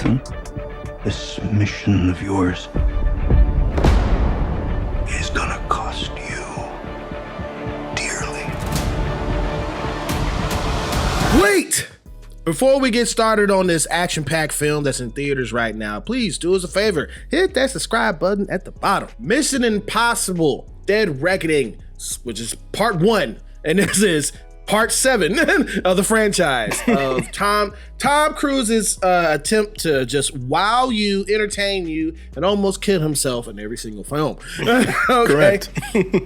Ethan, this mission of yours is gonna cost you dearly. Wait! Before we get started on this action-packed film that's in theaters right now, please do us a favor, hit that subscribe button at the bottom. Mission Impossible Dead Reckoning, which is part 1, and this is part 7 of the franchise of Tom Cruise's attempt to just wow you, entertain you, and almost kill himself in every single film. Correct.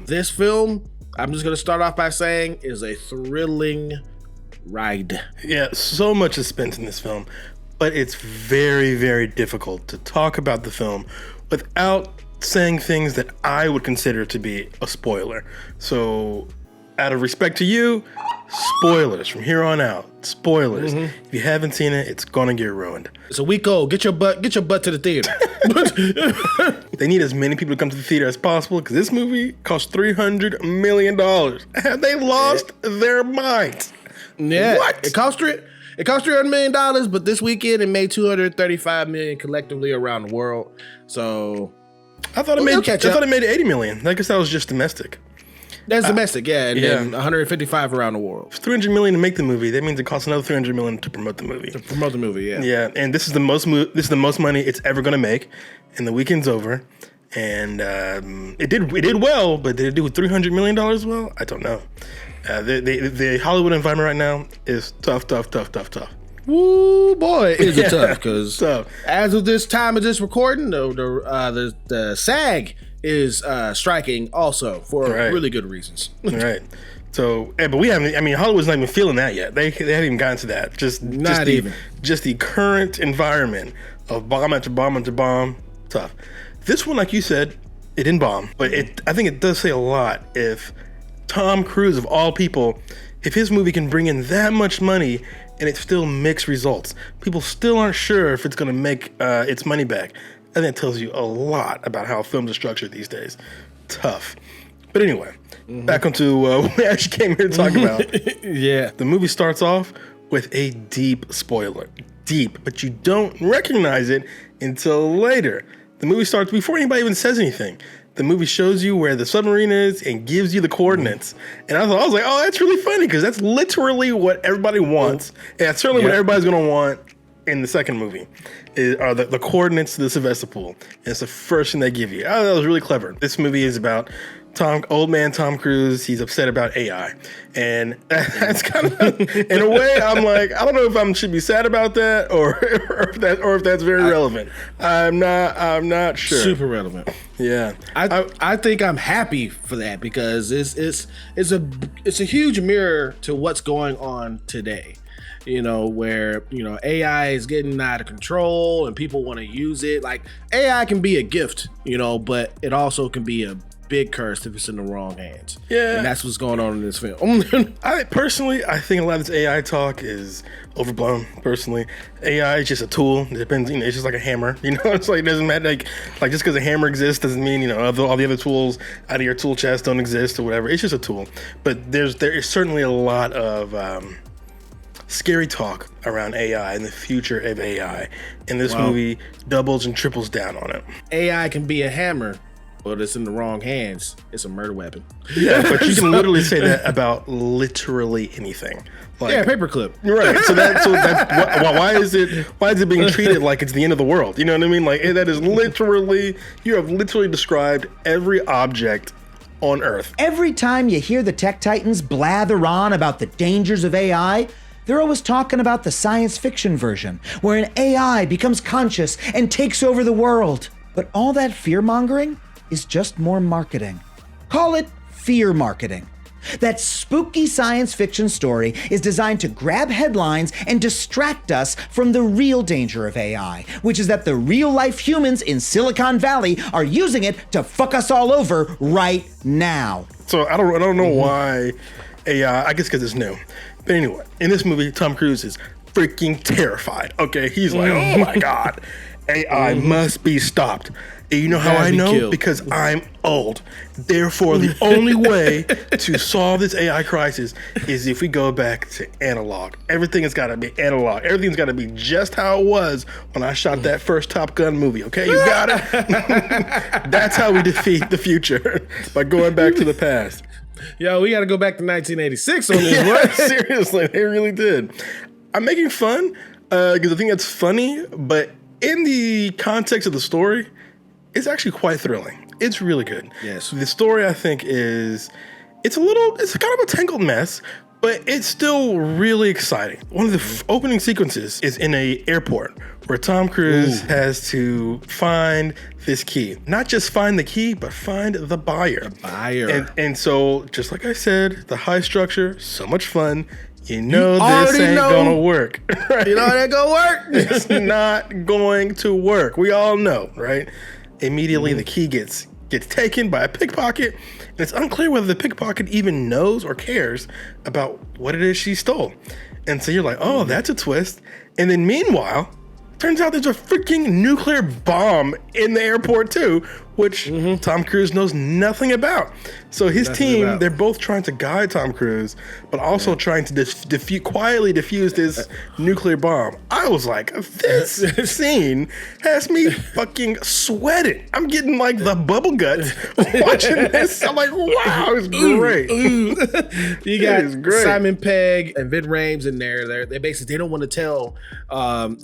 This film, I'm just gonna start off by saying, is a thrilling ride. Yeah, so much is spent in this film, but it's very, very difficult to talk about the film without saying things that I would consider to be a spoiler. So, out of respect to you, spoilers from here on out. Spoilers. If you haven't seen it, it's gonna get ruined. It's a week old. Get your butt to the theater. They need as many people to come to the theater as possible because this movie cost $300 million. Have they lost their minds? Yeah, What? It cost $300 million, but this weekend it made $235 million collectively around the world. So I thought it made 80 million. I guess that was just domestic. That's domestic, yeah, and then 155 around the world. It's $300 million to make the movie. That means it costs another $300 million to promote the movie. Yeah. Yeah, and this is the most money it's ever gonna make, and the weekend's over. And it did well, but did it do $300 million well? I don't know. The Hollywood environment right now is tough. Woo, boy, is it tough? Because tough. as of this time of this recording, the SAG is striking also for really good reasons. Right. So, but we haven't. I mean, Hollywood's not even feeling that yet. They haven't even gotten to that. Just the current environment of bomb after bomb after bomb. Tough. This one, like you said, it didn't bomb, but I think it does say a lot if Tom Cruise, of all people, if his movie can bring in that much money and it still mixed results, people still aren't sure if it's going to make its money back. And that tells you a lot about how films are structured these days. Tough. But anyway, back onto what we actually came here to talk about. Yeah. The movie starts off with a deep spoiler. Deep, but you don't recognize it until later. The movie starts before anybody even says anything. The movie shows you where the submarine is and gives you the coordinates. And I was like, oh, that's really funny because that's literally what everybody wants. And that's certainly what everybody's going to want in the second movie are the coordinates to the Sevastopol. And it's the first thing they give you. Oh, that was really clever. This movie is about old man Tom Cruise. He's upset about AI. And that's kind of, in a way, I'm like, I don't know if I should be sad about that or if that's very relevant. I'm not sure. Super relevant. Yeah. I think I'm happy for that because it's a huge mirror to what's going on today. You know, where, AI is getting out of control and people want to use it. Like, AI can be a gift, but it also can be a big curse if it's in the wrong hands. Yeah. And that's what's going on in this film. I think a lot of this AI talk is overblown, personally. AI is just a tool. It depends, it's just like a hammer. It's like, it doesn't matter, like just because a hammer exists doesn't mean, all the other tools out of your tool chest don't exist or whatever. It's just a tool. But there is certainly a lot of scary talk around AI and the future of AI. And this movie doubles and triples down on it. AI can be a hammer, but it's in the wrong hands. It's a murder weapon. Yeah, but you can literally say that about literally anything. Like, paperclip. Right. So that's why is it being treated like it's the end of the world? You know what I mean? Like, that is literally, you have literally described every object on Earth. Every time you hear the tech titans blather on about the dangers of AI, they're always talking about the science fiction version, where an AI becomes conscious and takes over the world. But all that fear-mongering is just more marketing. Call it fear marketing. That spooky science fiction story is designed to grab headlines and distract us from the real danger of AI, which is that the real-life humans in Silicon Valley are using it to fuck us all over right now. So I don't know why AI, I guess because it's new. But anyway, in this movie, Tom Cruise is freaking terrified. Okay, he's like, oh my God, AI must be stopped. And you know how I know? Killed. Because I'm old. Therefore, the only way to solve this AI crisis is if we go back to analog. Everything has got to be analog. Everything's got to be just how it was when I shot that first Top Gun movie. Okay, you got it? That's how we defeat the future, by going back to the past. Yo, we got to go back to 1986 on this one. Seriously, they really did. I'm making fun because I think that's funny, but in the context of the story, it's actually quite thrilling. It's really good. Yes. The story, I think, it's kind of a tangled mess, but it's still really exciting. One of the opening sequences is in an airport where Tom Cruise has to find this key. Not just find the key, but find the buyer. And so, just like I said, the high structure, so much fun. You know this ain't gonna work. Right? You know it ain't gonna work? It's not going to work. We all know, right? Immediately the key gets taken by a pickpocket, and it's unclear whether the pickpocket even knows or cares about what it is she stole. And so you're like, oh, that's a twist. And then meanwhile, turns out there's a freaking nuclear bomb in the airport too, which Tom Cruise knows nothing about. So his team, they're both trying to guide Tom Cruise, but also trying to quietly defuse this nuclear bomb. I was like, this scene has me fucking sweating. I'm getting like the bubble guts watching this. I'm like, wow, it's great. You got Simon Pegg and Vin Rames in there. They basically, they don't want to tell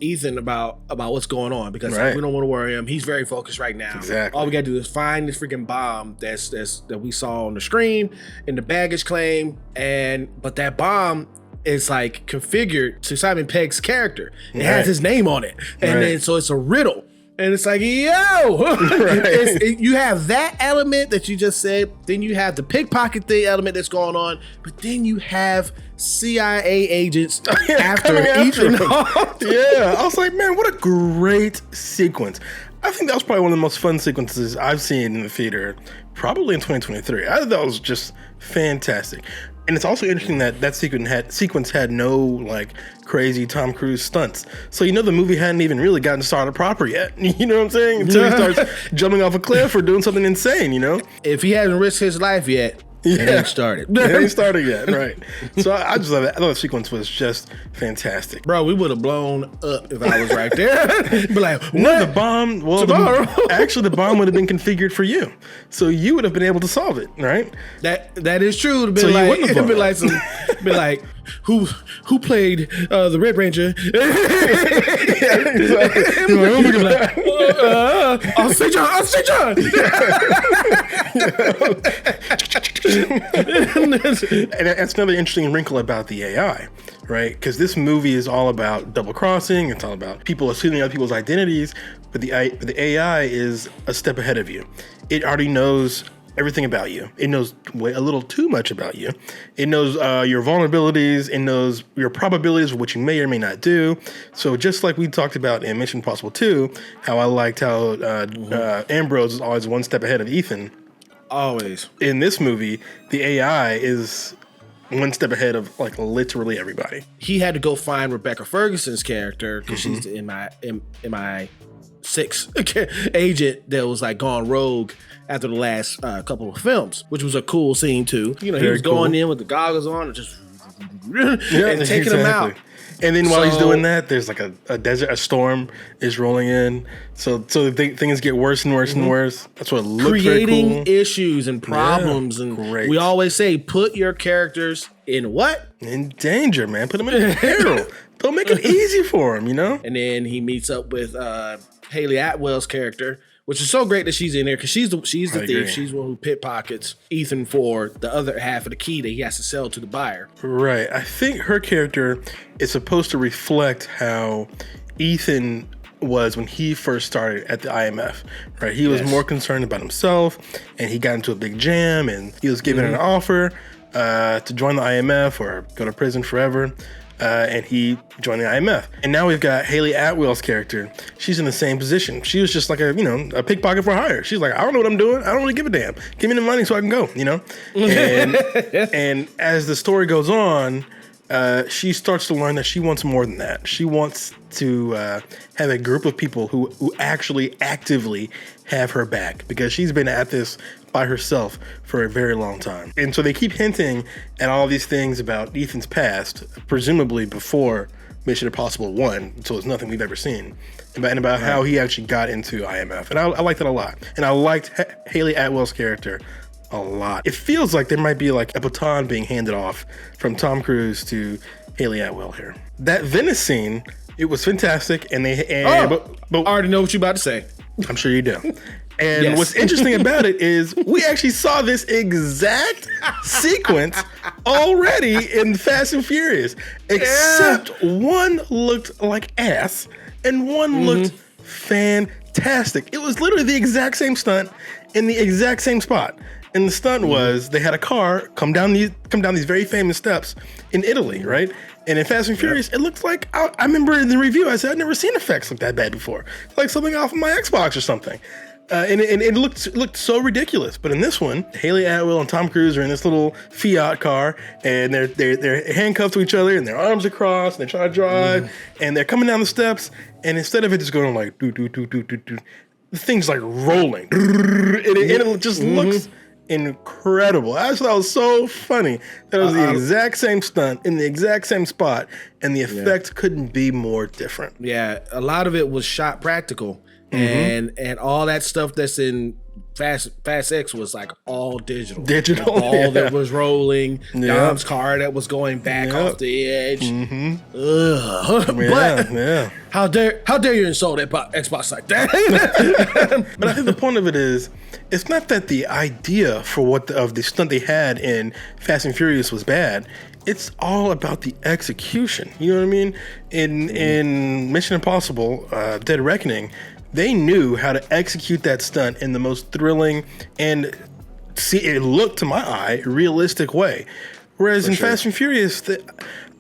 Ethan about what's going on because we don't want to worry him. He's very focused right now. Exactly. All we gotta do is find this freaking bomb that we saw on the screen in the baggage claim, but that bomb is like configured to Simon Pegg's character. It has his name on it, and then so it's a riddle. And it's like, yo, you have that element that you just said. Then you have the pickpocket thing element that's going on, but then you have CIA agents after Ethan. Yeah, I was like, man, what a great sequence. I think that was probably one of the most fun sequences I've seen in the theater, probably in 2023. I thought that was just fantastic. And it's also interesting that sequence had no like crazy Tom Cruise stunts. So the movie hadn't even really gotten started proper yet. You know what I'm saying? Until he starts jumping off a cliff or doing something insane, If he hasn't risked his life yet, it ain't started. It ain't started yet, right. So I just love it. I thought the sequence was just fantastic. Bro, we would have blown up if I was right there. Be like, what? No, the bomb, tomorrow. Actually, the bomb would have been configured for you. So you would have been able to solve it, right? That is true. It'd be like who played the Red Ranger? I'll say John. And that's another interesting wrinkle about the AI, right? Because this movie is all about double crossing. It's all about people assuming other people's identities, but the AI is a step ahead of you. It already knows everything about you. It knows a little too much about you. It knows your vulnerabilities. It knows your probabilities of what you may or may not do. So just like we talked about in Mission Impossible 2, how I liked how Ambrose is always one step ahead of Ethan. Always. In this movie, the AI is one step ahead of like literally everybody. He had to go find Rebecca Ferguson's character because she's in my 6 agent that was like gone rogue after the last couple of films, which was a cool scene too. He was going in with the goggles on and just and taking them out. And then while he's doing that, there's like a storm is rolling in. So things get worse and worse and worse. That's what looked creating very cool. issues and problems. And we always say, put your characters in what? In danger, man. Put them in peril. Don't make it easy for him, And then he meets up with Haley Atwell's character, which is so great that she's in there because she's the thief. She's the one who pickpockets Ethan for the other half of the key that he has to sell to the buyer. Right. I think her character is supposed to reflect how Ethan was when he first started at the IMF, right? He was more concerned about himself, and he got into a big jam, and he was given an offer to join the IMF or go to prison forever. And he joined the IMF. And now we've got Haley Atwell's character. She's in the same position. She was just like a pickpocket for hire. She's like, I don't know what I'm doing. I don't really give a damn. Give me the money so I can go, And as the story goes on, she starts to learn that she wants more than that. She wants to have a group of people who actually actively have her back because she's been at this by herself for a very long time. And so they keep hinting at all these things about Ethan's past, presumably before Mission Impossible 1, so it's nothing we've ever seen, and about how he actually got into IMF. And I liked that a lot. And I liked Haley Atwell's character a lot. It feels like there might be like a baton being handed off from Tom Cruise to Haley Atwell here. That Venice scene, it was fantastic, and but I already know what you're about to say. I'm sure you do. And what's interesting about it is we actually saw this exact sequence already in Fast and Furious, except one looked like ass and one looked fantastic. It was literally the exact same stunt in the exact same spot. And the stunt was they had a car come down these very famous steps in Italy, right? And in Fast and Furious, it looks like I remember in the review I said I'd never seen effects look that bad before, like something off of my Xbox or something. And it looked so ridiculous. But in this one, Haley Atwell and Tom Cruise are in this little Fiat car, and they're handcuffed to each other, and their arms are crossed, and they're trying to drive, and they're coming down the steps, and instead of it just going like do do do do do do, the thing's like rolling, and it just looks incredible. I just thought it was so funny that it was the exact same stunt in the exact same spot, and the effect couldn't be more different. Yeah, a lot of it was shot practical. And all that stuff that's in Fast X was like all digital. The ball that was rolling, Dom's car that was going back off the edge. But how dare you insult Xbox like that? But I think the point of it is, it's not that the idea for of the stunt they had in Fast and Furious was bad. It's all about the execution. You know what I mean? In Mission Impossible, Dead Reckoning, they knew how to execute that stunt in the most thrilling and it looked to my eye realistic way. Whereas in Fast and Furious,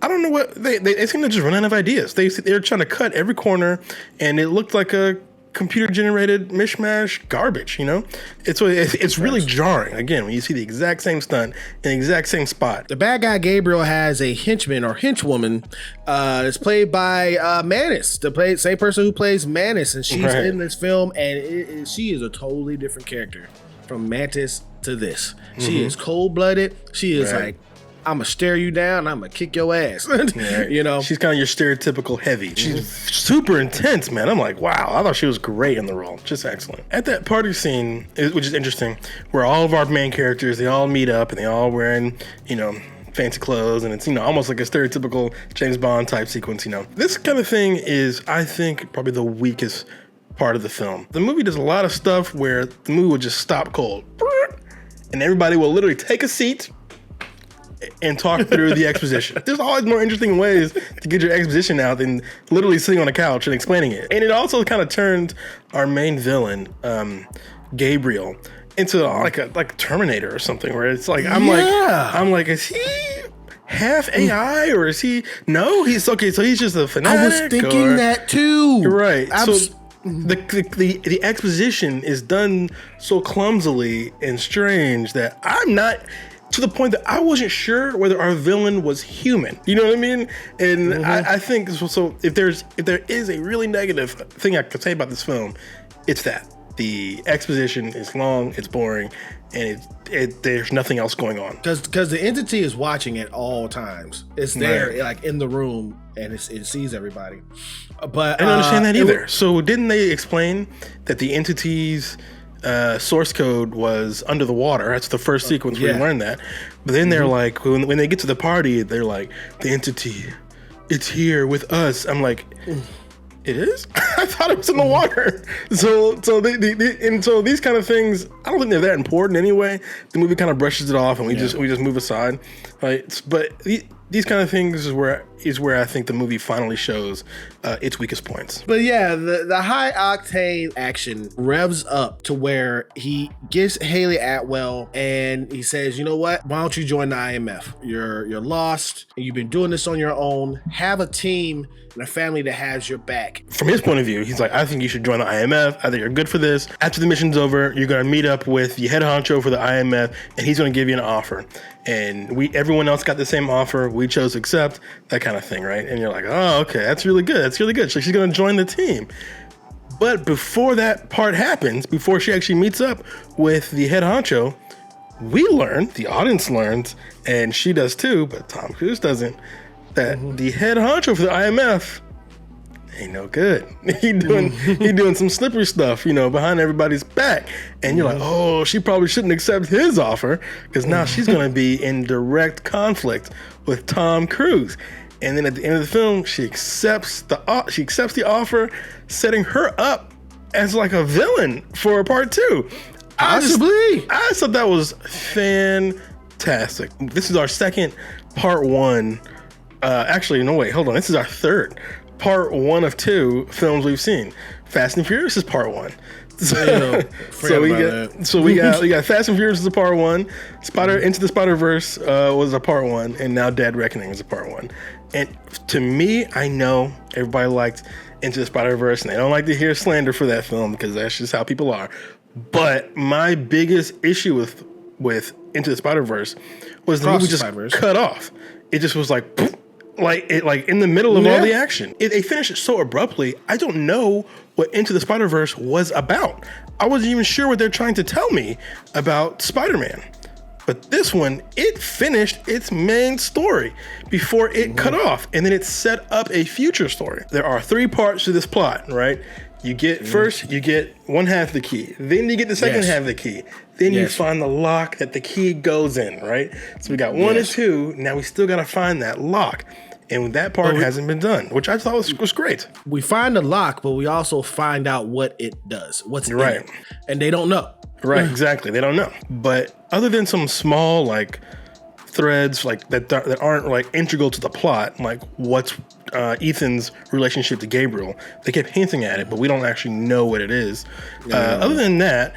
I don't know what they seem to just run out of ideas. They're trying to cut every corner, and it looked like a computer-generated mishmash garbage. You know, it's really jarring. Again, when you see the exact same stunt in the exact same spot. The bad guy Gabriel has a henchman or henchwoman that's played by Manus, the same person who plays Manus, and she's in this film, and she is a totally different character from Mantis to this. She is cold-blooded. She is like, I'm gonna stare you down. I'm gonna kick your ass. You know, she's kind of your stereotypical heavy. She's super intense, man. I'm like, wow. I thought she was great in the role. Just excellent. At that party scene, which is interesting, where all of our main characters, they all meet up and they all wearing, fancy clothes, and it's, almost like a stereotypical James Bond type sequence. This kind of thing is, I think, probably the weakest part of the film. The movie does a lot of stuff where the movie will just stop cold, and everybody will literally take a seat and talk through the exposition. There's always more interesting ways to get your exposition out than literally sitting on a couch and explaining it. And it also kind of turned our main villain, Gabriel, into like a Terminator or something, where it's like I'm like, is he half AI or is he? No, he's okay. So he's just a fanatic. I was thinking that too. You're right. So the exposition is done so clumsily and strange that I'm not. To the point that I wasn't sure whether our villain was human. You know what I mean? And I think so. If there is a really negative thing I could say about this film, it's that the exposition is long, it's boring, and there's nothing else going on. Because the entity is watching at all times. It's there, like in the room, and it sees everybody. But I don't understand that either. So didn't they explain that the entity's source code was under the water? That's the first sequence where we learned that. But then they're like, when they get to the party, they're like, the entity, it's here with us. I'm like, it is? I thought it was in the water. So these kind of things, I don't think they're that important anyway. The movie kind of brushes it off, and we just move aside, right? But these kind of things is where I think the movie finally shows its weakest points. But yeah, the high octane action revs up to where he gets Haley Atwell and he says, you know what? Why don't you join the IMF? You're lost and you've been doing this on your own. Have a team and a family that has your back. From his point of view, he's like, I think you should join the IMF. I think you're good for this. After the mission's over, you're going to meet up with the head honcho for the IMF, and he's going to give you an offer. And everyone else got the same offer. We chose to accept, that kind of thing, right? And you're like, oh, okay, that's really good. That's really good. So she's going to join the team. But before that part happens, before she actually meets up with the head honcho, we learn, the audience learns, and she does too, but Tom Cruise doesn't, that the head honcho for the IMF ain't no good. He doing some slippery stuff, behind everybody's back. And you're like, oh, she probably shouldn't accept his offer, because now she's going to be in direct conflict with Tom Cruise. And then at the end of the film, she accepts the offer, setting her up as like a villain for part 2. Possibly. I just thought that was fantastic. This is our second part 1. Actually, no, wait, hold on. This is our third part 1 of 2 films we've seen. Fast and Furious is part 1. So we got Fast and Furious is a part 1. Into the Spider-Verse was a part 1, and now Dead Reckoning is a part 1. And to me, I know everybody liked Into the Spider-Verse, and they don't like to hear slander for that film because that's just how people are. But my biggest issue with Into the Spider-Verse was the movie just cut off. It just was like, poof, like in the middle of all the action. They finished it so abruptly. I don't know what Into the Spider-Verse was about. I wasn't even sure what they're trying to tell me about Spider-Man. But this one, it finished its main story before it cut off, and then it set up a future story. There are 3 parts to this plot, right? You get first, you get one half of the key. Then you get the second half of the key. Then you find the lock that the key goes in, right? So we got 1 and 2. Now we still got to find that lock. And that part hasn't been done, which I thought was great. We find the lock, but we also find out what it does, what's in it. And they don't know. Right, exactly. They don't know. But other than some small like threads like that aren't like integral to the plot, like what's Ethan's relationship to Gabriel, they kept hinting at it, but we don't actually know what it is. Other than that,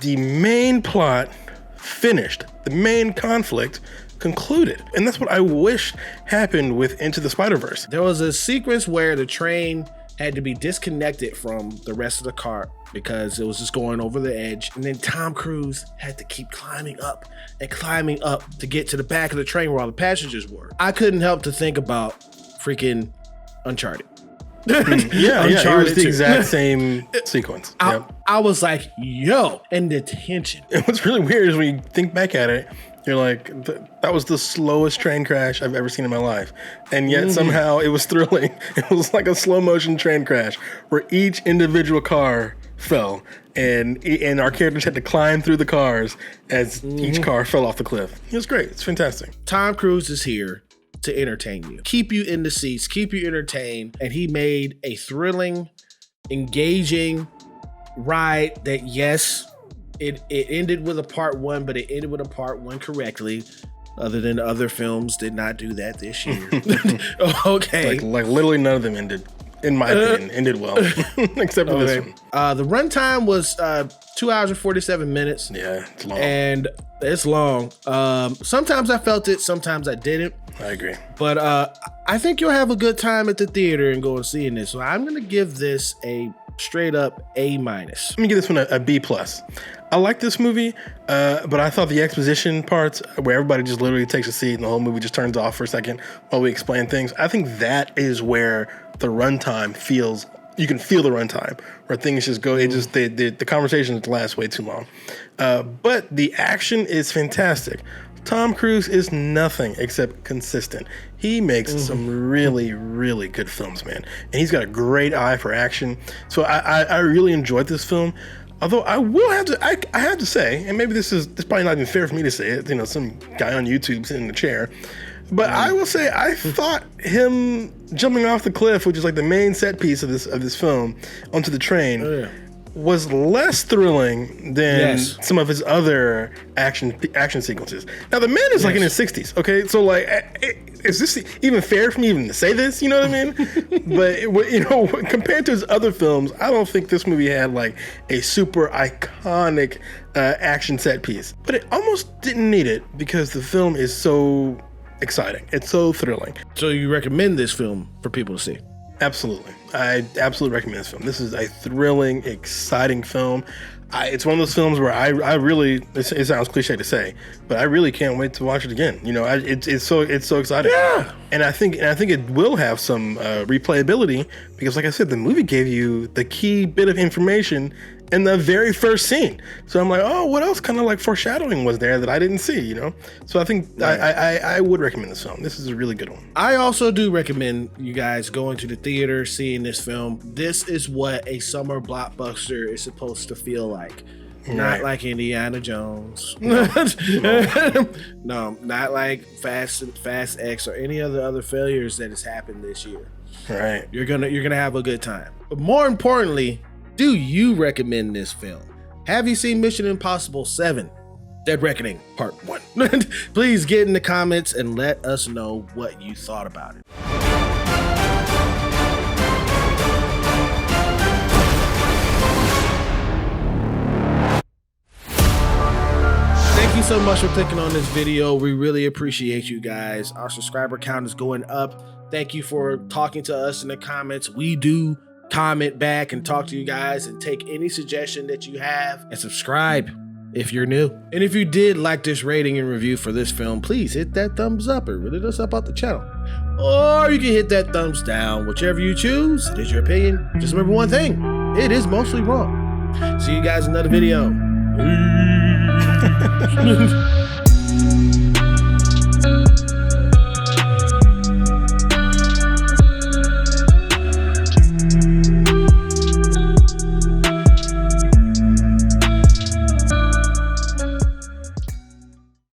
the main plot finished. The main conflict concluded. And that's what I wish happened with Into the Spider-Verse. There was a sequence where the train had to be disconnected from the rest of the car because it was just going over the edge. And then Tom Cruise had to keep climbing up to get to the back of the train where all the passengers were. I couldn't help to think about freaking Uncharted. Uncharted, it was the exact same sequence. I was like, yo, and the tension. And what's really weird is when you think back at it, you're like, that was the slowest train crash I've ever seen in my life. And yet somehow it was thrilling. It was like a slow motion train crash where each individual car fell and our characters had to climb through the cars as each car fell off the cliff. It was great. It's fantastic. Tom Cruise is here to entertain you, keep you in the seats, keep you entertained. And he made a thrilling, engaging ride that, yes, it ended with a part 1, but it ended with a part 1 correctly. Other than other films did not do that this year. Okay. Like literally none of them ended, in my opinion, ended well. Except for this one. The runtime was 2 hours and 47 minutes. Yeah, it's long. And it's long. Sometimes I felt it, sometimes I didn't. I agree. But I think you'll have a good time at the theater and go and seeing this. So I'm going to give this a straight up A-. Let me give this one a B+. I like this movie, but I thought the exposition parts where everybody just literally takes a seat and the whole movie just turns off for a second while we explain things, I think that is where the runtime feels, you can feel the runtime, where things just go, it just, the conversations last way too long. But the action is fantastic. Tom Cruise is nothing except consistent. He makes some really, really good films, man. And he's got a great eye for action. So I really enjoyed this film. Although I will have to, I have to say, and maybe this is probably not even fair for me to say it, some guy on YouTube sitting in the chair, but I will say I thought him jumping off the cliff, which is like the main set piece of this film, onto the train, was less thrilling than some of his other action sequences. Now the man is like in his 60s, okay? So like, is this even fair for me even to say this? You know what I mean? But compared to his other films, I don't think this movie had like a super iconic action set piece. But it almost didn't need it because the film is so exciting. It's so thrilling. So you recommend this film for people to see? Absolutely. I absolutely recommend this film. This is a thrilling, exciting film. It's one of those films where I really, it sounds cliche to say, but I really can't wait to watch it again. You know, it's so exciting. Yeah. And I think it will have some replayability because, like I said, the movie gave you the key bit of information in the very first scene. So I'm like, oh, what else kind of like foreshadowing was there that I didn't see, you know? So I think I would recommend this film. This is a really good one. I also do recommend you guys going to the theater, seeing this film. This is what a summer blockbuster is supposed to feel like. Not like Indiana Jones. No, not like Fast X or any other failures that has happened this year. Right. You're gonna have a good time. But more importantly, do you recommend this film? Have you seen Mission Impossible 7? Dead Reckoning Part 1. Please get in the comments and let us know what you thought about it. Thank you so much for clicking on this video. We really appreciate you guys. Our subscriber count is going up. Thank you for talking to us in the comments. We do comment back and talk to you guys and take any suggestion that you have, and subscribe if you're new. And if you did like this rating and review for this film, please hit that thumbs up. It really does help out the channel. Or you can hit that thumbs down, whichever you choose. It is your opinion. Just remember one thing, it is mostly wrong. See you guys in another video.